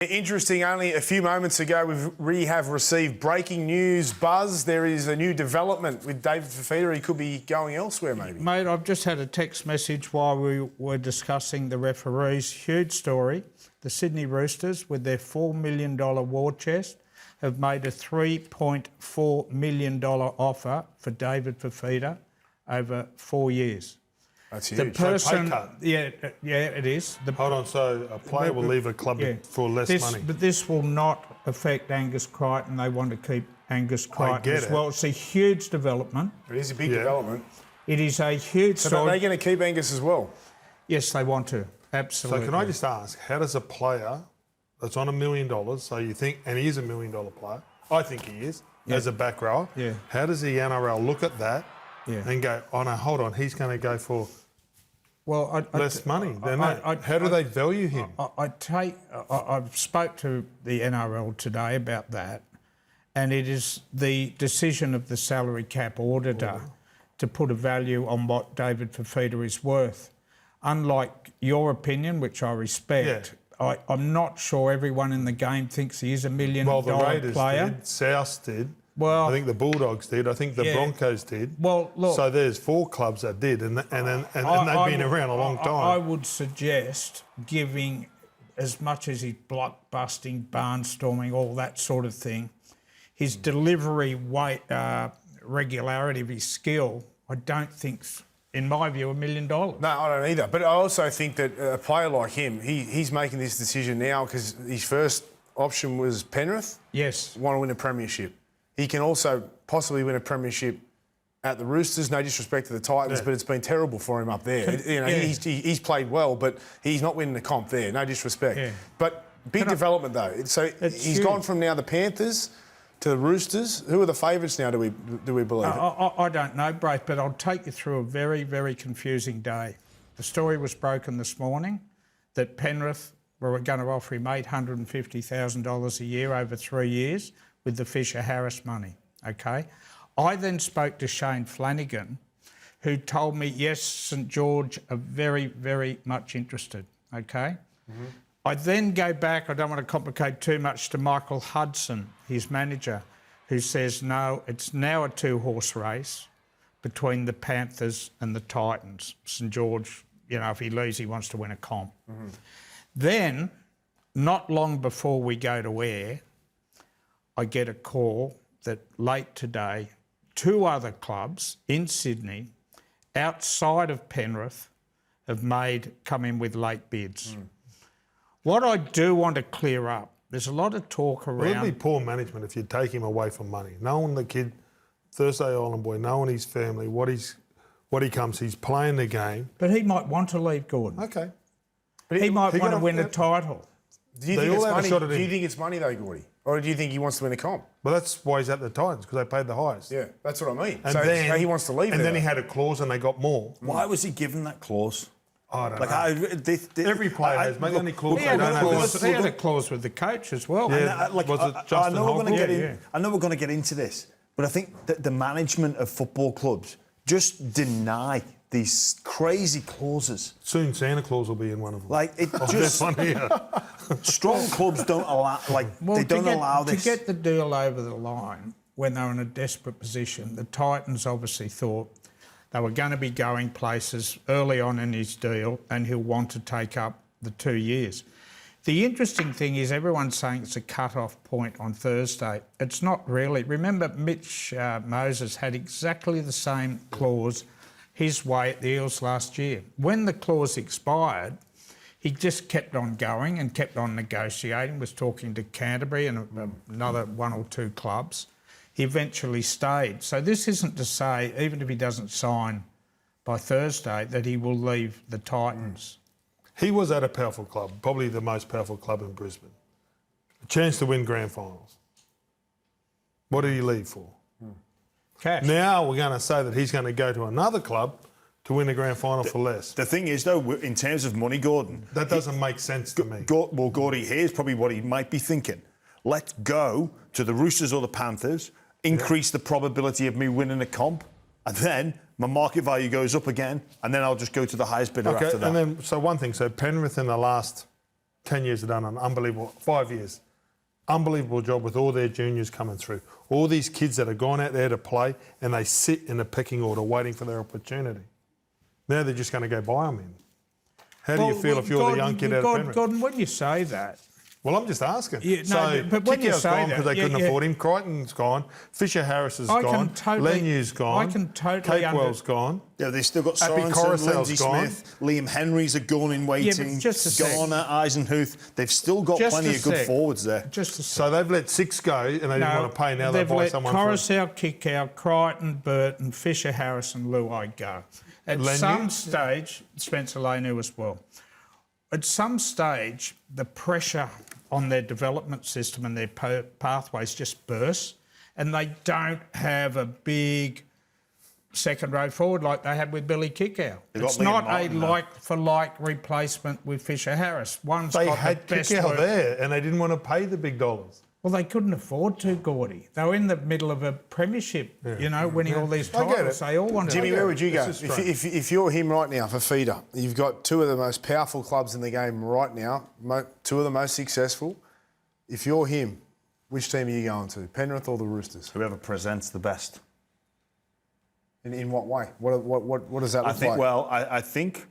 Interesting, only a few moments ago we have received breaking news buzz. There is a new development with David Fifita. He could be going elsewhere, maybe. Mate, I've just had a text message while we were discussing the referees. Huge story. The Sydney Roosters, with their $4 million war chest, have made a $3.4 million offer for David Fifita over 4 years. That's huge. The person, pay cut. yeah, it is. Hold on, so a player will leave a club for less money. But this will not affect Angus Crichton. They want to keep Angus Crichton as well. It's a huge development. It is a big development. It is a huge So story. are they going to keep Angus as well? Yes, they want to. Absolutely. So can I just ask, how does a player that's on $1 million, so you think, and he is $1 million player, I think he is, as a back rower, how does the NRL look at that and go, oh no, hold on, he's going to go for less money? How do they value him? I spoke to the NRL today about that, and it is the decision of the salary cap auditor to put a value on what David Fifita is worth. Unlike your opinion, which I respect, I'm not sure everyone in the game thinks he is $1 million player. Well, the Raiders did, South did. Well, I think the Bulldogs did. I think the Broncos did. Well, look. So there's 4 clubs that did, and they've been around a long time. I would suggest giving, as much as he's blockbusting, barnstorming, all that sort of thing, his delivery regularity of his skill, I don't think's, in my view, $1 million. No, I don't either. But I also think that a player like him, he's making this decision now because his first option was Penrith. Yes. Want to win a premiership. He can also possibly win a premiership at the Roosters. No disrespect to the Titans, but it's been terrible for him up there. He's played well, but he's not winning the comp there. No disrespect. Yeah. But big development though. So he's gone from now the Panthers to the Roosters. Who are the favourites now, do we believe? I don't know, Braith, but I'll take you through a very, very confusing day. The story was broken this morning that Penrith were going to offer him $850,000 a year over 3 years with the Fisher-Harris money, okay? I then spoke to Shane Flanagan, who told me, yes, St George are very, very much interested, okay? Mm-hmm. I then go back, I don't want to complicate too much, to Michael Hudson, his manager, who says, no, it's now a 2-horse race between the Panthers and the Titans. St George, if he leaves, he wants to win a comp. Mm-hmm. Then, not long before we go to air, I get a call that late today, 2 other clubs in Sydney, outside of Penrith, have come in with late bids. Mm. What I do want to clear up, there's a lot of talk around... Well, it'd be poor management if you take him away from money. Knowing the kid, Thursday Island boy, knowing his family, what he comes, he's playing the game. But he might want to leave, Gordon. Okay. But he might want to win a title. Do you think it's money though, Gordy? Or do you think he wants to win a comp? Well, that's why he's at the Titans, because they paid the highest. Yeah, that's what I mean. And so then he wants to leave. And then he had a clause and they got more. Why was he given that clause? I don't know. Every player has. Maybe only clause. He had a clause with the coach as well. Yeah. Was it Justin I know we're going to get into this, but I think that the management of football clubs just deny these crazy clauses. Soon Santa Claus will be in one of them. Like, it just... strong clubs don't allow... they don't allow this. To get the deal over the line when they were in a desperate position, the Titans obviously thought they were going to be going places early on in his deal and he'll want to take up the 2 years. The interesting thing is everyone's saying it's a cut-off point on Thursday. It's not really. Remember, Mitch Moses had exactly the same clause his way at the Eels last year. When the clause expired, he just kept on going and kept on negotiating, was talking to Canterbury and another 1 or 2 clubs. He eventually stayed. So this isn't to say, even if he doesn't sign by Thursday, that he will leave the Titans. He was at a powerful club, probably the most powerful club in Brisbane. A chance to win grand finals. What did he leave for? Cash. Now we're going to say that he's going to go to another club to win a grand final for less. The thing is, though, in terms of money, Gordon... That doesn't make sense to me. Well, Gordy, here's probably what he might be thinking. Let's go to the Roosters or the Panthers, increase the probability of me winning a comp, and then my market value goes up again, and then I'll just go to the highest bidder after that. And then, so one thing, so Penrith in the last 10 years have done an unbelievable, 5 years, unbelievable job with all their juniors coming through. All these kids that have gone out there to play and they sit in the pecking order waiting for their opportunity. Now they're just going to go buy them in. How do you feel if you're the young kid out of Penrith? Gordon, when you say that... Well, I'm just asking. Yeah, no, so, but when you Kickout's say gone that... because they couldn't afford him. Crichton's gone. Fisher Harris has gone. Lenu's gone. I can totally... Capewell's gone. Yeah, they've still got Appy Sorensen, Coruscant's Lindsay gone. Smith, Liam Henry's a gun in waiting, but just a sec. Garner, Eisenhuth. They've still got Just plenty a of good sec. forwards there. Just a So they've let 6 go and they didn't want to pay. Now they buy someone for Coruscant, Kickout, Crichton, Burton, Fisher, Harris and Luai go. At some stage, Spencer Lenu as well. At some stage, the pressure on their development system and their pathways just bursts, and they don't have a big second row forward like they had with Billy Kickout. It's not a like-for-like replacement with Fisher Harris. They had Kickout there and they didn't want to pay the big dollars. Well, they couldn't afford to, Gordy. They were in the middle of a premiership, winning all these titles. They all wanted Jimmy, to. where would you go? If you're him right now, Fifita, you've got 2 of the most powerful clubs in the game right now, 2 of the most successful. If you're him, which team are you going to? Penrith or the Roosters? Whoever presents the best. In what way? What does that look like? Well, I think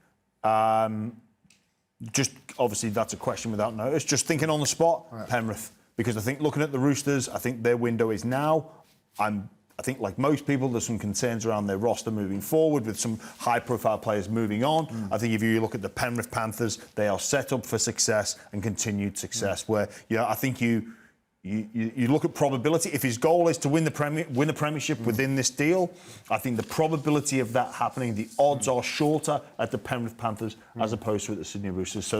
just obviously that's a question without notice. Just thinking on the spot, Penrith. Because I think looking at the Roosters, I think their window is now. I think like most people, there's some concerns around their roster moving forward with some high-profile players moving on. I think if you look at the Penrith Panthers, they are set up for success and continued success. Where I think you look at probability. If his goal is to win the premiership within this deal, I think the probability of that happening, the odds are shorter at the Penrith Panthers as opposed to at the Sydney Roosters. So